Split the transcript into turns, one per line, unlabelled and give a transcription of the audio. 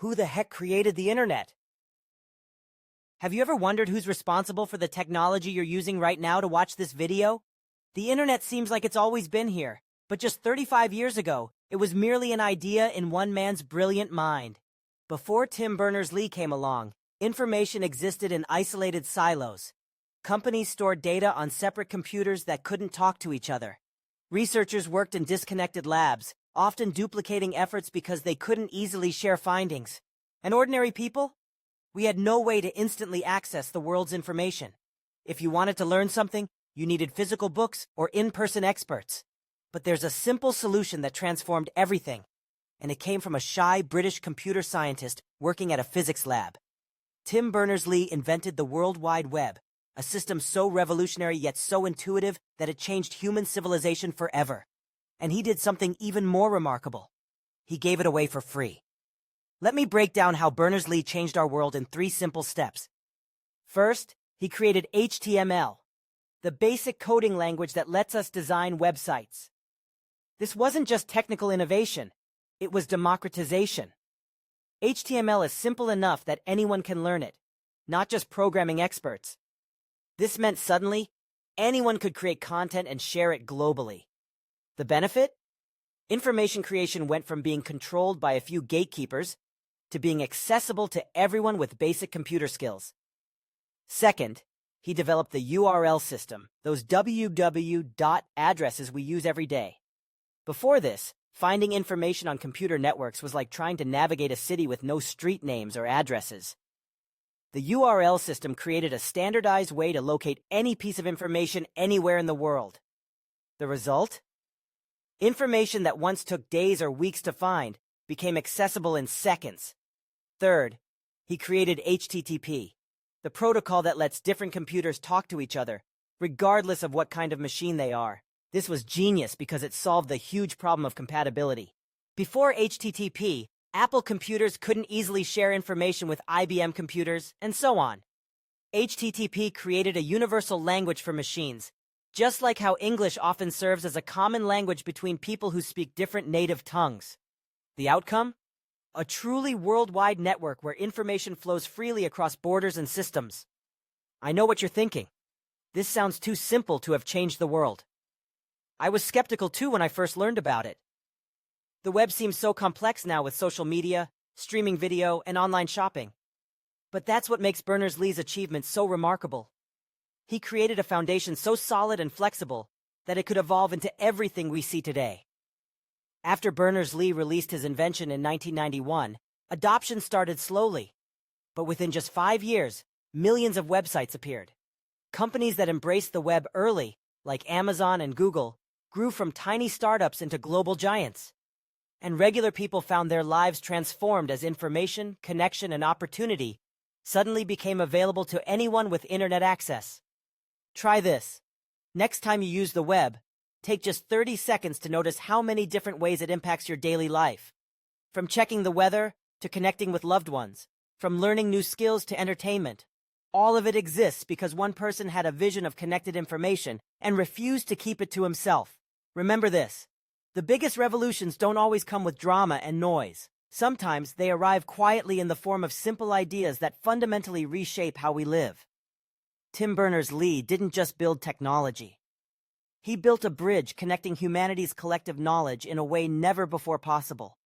Who the heck created the internet? Have you ever wondered who's responsible for the technology you're using right now to watch this video? The internet seems like it's always been here, but just 35 years ago, it was merely an idea in one man's brilliant mind. Before Tim Berners-Lee came along, information existed in isolated silos. Companies stored data on separate computers that couldn't talk to each other. Researchers worked in disconnected labs, often duplicating efforts because they couldn't easily share findings. And ordinary people? We had no way to instantly access the world's information. If you wanted to learn something, you needed physical books or in-person experts. But there's a simple solution that transformed everything, and it came from a shy British computer scientist working at a physics lab. Tim Berners-Lee invented the World Wide Web, a system so revolutionary yet so intuitive that it changed human civilization forever. And he did something even more remarkable. He gave it away for free. Let me break down how Berners-Lee changed our world in 3 simple steps. First, he created HTML, the basic coding language that lets us design websites. This wasn't just technical innovation, it was democratization. HTML is simple enough that anyone can learn it, not just programming experts. This meant suddenly, anyone could create content and share it globally. The benefit? Information creation went from being controlled by a few gatekeepers to being accessible to everyone with basic computer skills. Second, he developed the URL system, those www addresses we use every day. Before this, finding information on computer networks was like trying to navigate a city with no street names or addresses. The URL system created a standardized way to locate any piece of information anywhere in the world. The result? Information that once took days or weeks to find became accessible in seconds. Third, he created HTTP, the protocol that lets different computers talk to each other, regardless of what kind of machine they are. This was genius because it solved the huge problem of compatibility. Before HTTP, Apple computers couldn't easily share information with IBM computers, and so on. HTTP created a universal language for machines, just like how English often serves as a common language between people who speak different native tongues. The outcome? A truly worldwide network where information flows freely across borders and systems. I know what you're thinking. This sounds too simple to have changed the world. I was skeptical too when I first learned about it. The web seems so complex now with social media, streaming video, and online shopping. But that's what makes Berners-Lee's achievement so remarkable. He created a foundation so solid and flexible that it could evolve into everything we see today. After Berners-Lee released his invention in 1991, adoption started slowly. But within just 5 years, millions of websites appeared. Companies that embraced the web early, like Amazon and Google, grew from tiny startups into global giants. And regular people found their lives transformed as information, connection, and opportunity suddenly became available to anyone with internet access. Try this. Next time you use the web, take just 30 seconds to notice how many different ways it impacts your daily life. From checking the weather to connecting with loved ones, from learning new skills to entertainment. All of it exists because one person had a vision of connected information and refused to keep it to himself. Remember this. The biggest revolutions don't always come with drama and noise. Sometimes they arrive quietly in the form of simple ideas that fundamentally reshape how we live. Tim Berners-Lee didn't just build technology. He built a bridge connecting humanity's collective knowledge in a way never before possible.